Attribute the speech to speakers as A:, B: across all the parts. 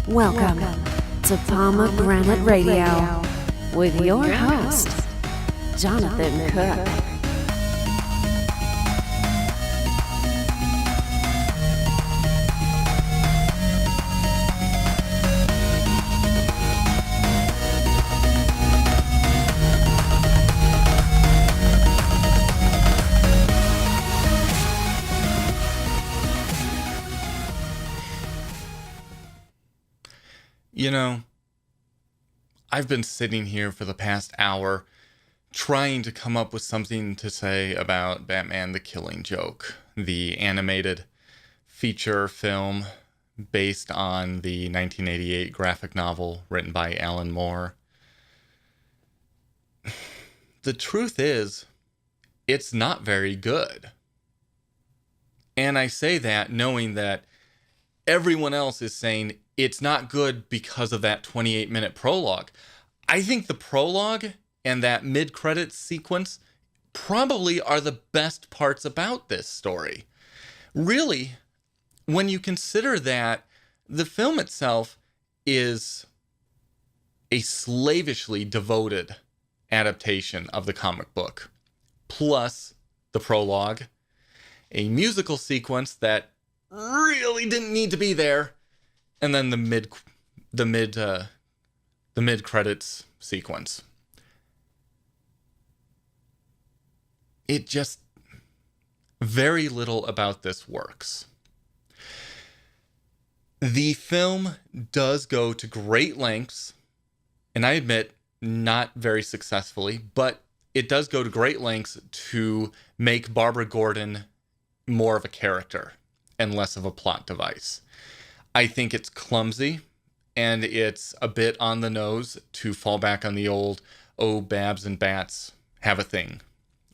A: Welcome to Pomegranate Radio with your host, Jonathan Cook.
B: You know, I've been sitting here for the past hour trying to come up with something to say about Batman the Killing Joke, the animated feature film based on the 1988 graphic novel written by Alan Moore. The truth is, it's not very good. And I say that knowing that everyone else is saying it's not good because of that 28-minute prologue. I think the prologue and that mid-credits sequence probably are the best parts about this story. Really, when you consider that the film itself is a slavishly devoted adaptation of the comic book, plus the prologue, a musical sequence that really didn't need to be there, and then the mid credits sequence. It just, very little about this works. The film does go to great lengths, and I admit, not very successfully, but it does go to great lengths to make Barbara Gordon more of a character and less of a plot device. I think it's clumsy, and it's a bit on the nose to fall back on the old, oh, Babs and bats have a thing,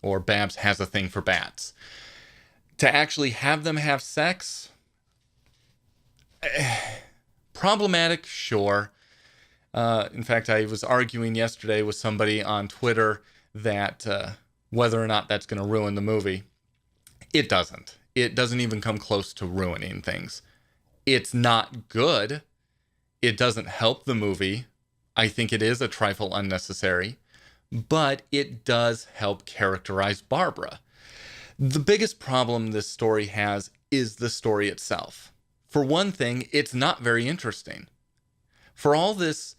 B: or Babs has a thing for bats. To actually have them have sex, problematic, sure. In fact, I was arguing yesterday with somebody on Twitter that whether or not that's going to ruin the movie. It doesn't. It doesn't even come close to ruining things. It's not good. It doesn't help the movie. I think it is a trifle unnecessary, but it does help characterize Barbara. The biggest problem this story has is the story itself. For one thing, it's not very interesting. For all this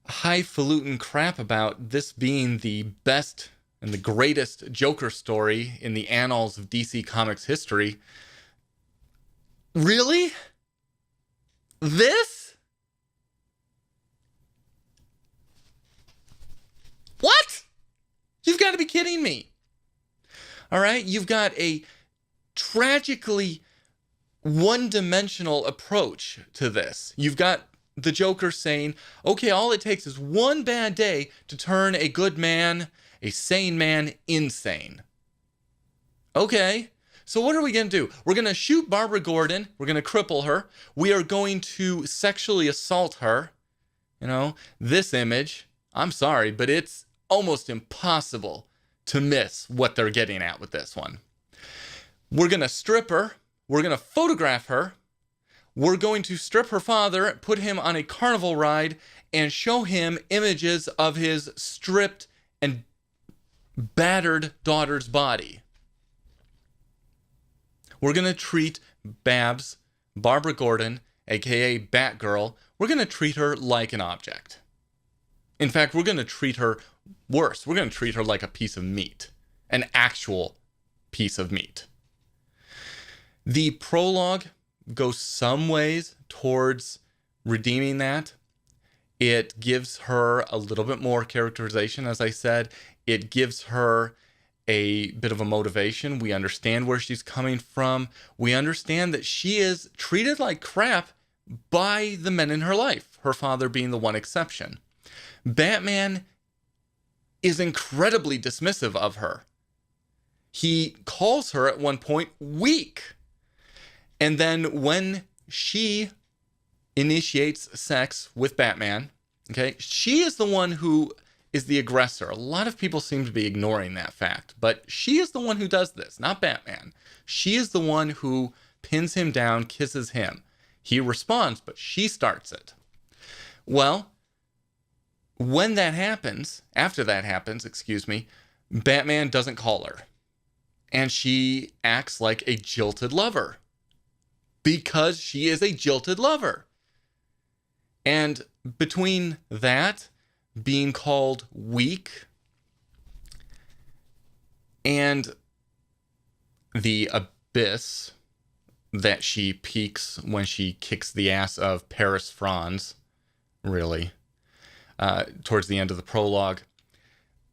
B: highfalutin crap about this being the best and the greatest Joker story in the annals of DC Comics history, really? This? What? You've got to be kidding me. All right, you've got a tragically one-dimensional approach to this. You've got the Joker saying, okay, all it takes is one bad day to turn a good man, a sane man, insane. Okay. So what are we going to do? We're going to shoot Barbara Gordon. We're going to cripple her. We are going to sexually assault her. You know, this image, I'm sorry, but it's almost impossible to miss what they're getting at with this one. We're going to strip her. We're going to photograph her. We're going to strip her father, put him on a carnival ride, and show him images of his stripped and battered daughter's body. We're going to treat Babs, Barbara Gordon, aka Batgirl, we're going to treat her like an object. In fact, we're going to treat her worse. We're going to treat her like a piece of meat, an actual piece of meat. The prologue goes some ways towards redeeming that. It gives her a little bit more characterization, as I said. It gives her a bit of a motivation. We understand where she's coming from. We understand that she is treated like crap by the men in her life, her father being the one exception. Batman is incredibly dismissive of her. He calls her at one point weak. And then when she initiates sex with Batman, okay, she is the one who is the aggressor. A lot of people seem to be ignoring that fact, but she is the one who does this, not Batman. She is the one who pins him down, kisses him. He responds, but she starts it. Well, when that happens, after that happens, Batman doesn't call her. And she acts like a jilted lover. Because she is a jilted lover. And between that, being called weak, and the abyss that she peaks when she kicks the ass of Paris Franz, really, towards the end of the prologue,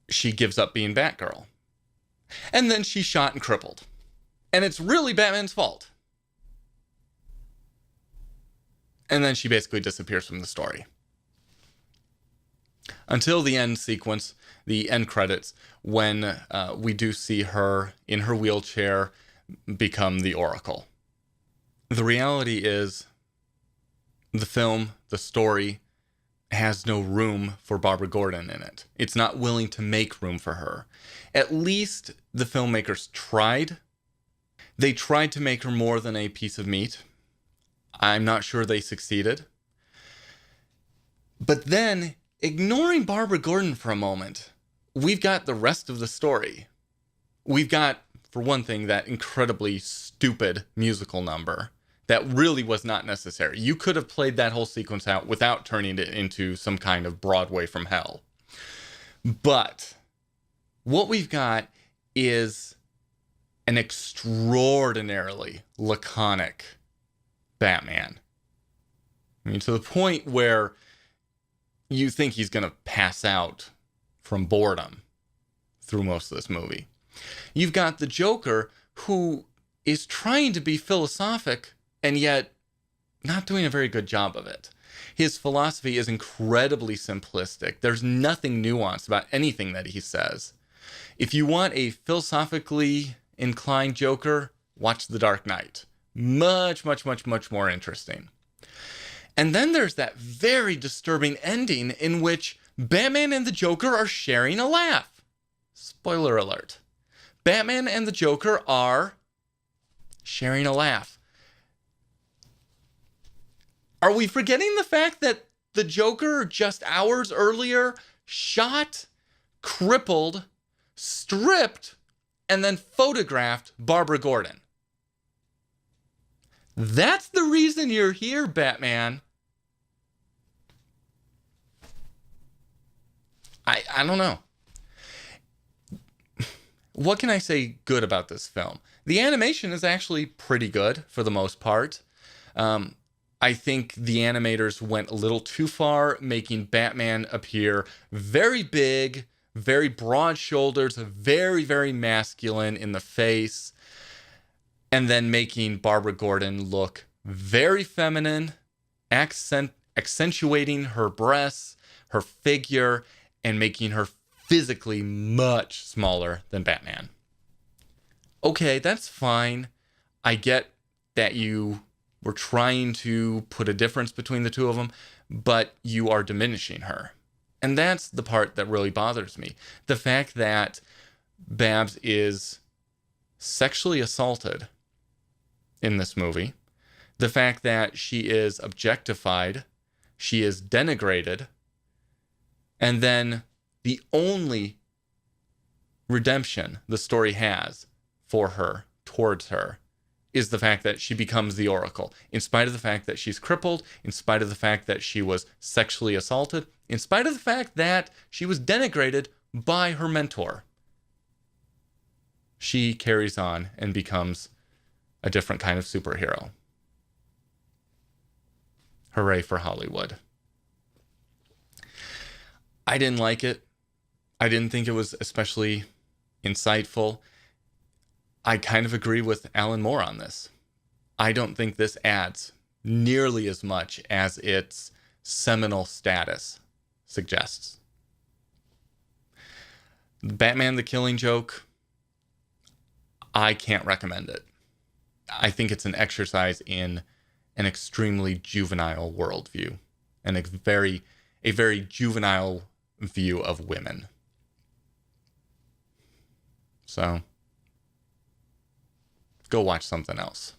B: she gives up being Batgirl. And then she's shot and crippled. And it's really Batman's fault. And then she basically disappears from the story. Until the end sequence, the end credits, when we do see her in her wheelchair become the Oracle. The reality is, the film, the story, has no room for Barbara Gordon in it. It's not willing to make room for her. At least the filmmakers tried. They tried to make her more than a piece of meat. I'm not sure they succeeded. But then, ignoring Barbara Gordon for a moment, we've got the rest of the story. We've got, for one thing, that incredibly stupid musical number that really was not necessary. You could have played that whole sequence out without turning it into some kind of Broadway from hell. But what we've got is an extraordinarily laconic Batman. I mean, to the point where you think he's going to pass out from boredom through most of this movie. You've got the Joker, who is trying to be philosophic and yet not doing a very good job of it. His philosophy is incredibly simplistic. There's nothing nuanced about anything that he says. If you want a philosophically inclined Joker, watch The Dark Knight. Much, much, much, much more interesting. And then there's that very disturbing ending in which Batman and the Joker are sharing a laugh. Spoiler alert. Batman and the Joker are sharing a laugh. Are we forgetting the fact that the Joker just hours earlier shot, crippled, stripped, and then photographed Barbara Gordon? That's the reason you're here, Batman. I don't know. What can I say good about this film? The animation is actually pretty good for the most part. I think the animators went a little too far, making Batman appear very big, very broad shoulders, very, very masculine in the face, and then making Barbara Gordon look very feminine, accentuating her breasts, her figure, and making her physically much smaller than Batman. Okay, that's fine. I get that you were trying to put a difference between the two of them, but you are diminishing her. And that's the part that really bothers me. The fact that Babs is sexually assaulted in this movie. The fact that she is objectified, she is denigrated, and then the only redemption the story has for her, towards her, is the fact that she becomes the Oracle. In spite of the fact that she's crippled, in spite of the fact that she was sexually assaulted, in spite of the fact that she was denigrated by her mentor, she carries on and becomes a different kind of superhero. Hooray for Hollywood. I didn't like it. I didn't think it was especially insightful. I kind of agree with Alan Moore on this. I don't think this adds nearly as much as its seminal status suggests. Batman the Killing Joke, I can't recommend it. I think it's an exercise in an extremely juvenile worldview and a very juvenile view of women. So, go watch something else.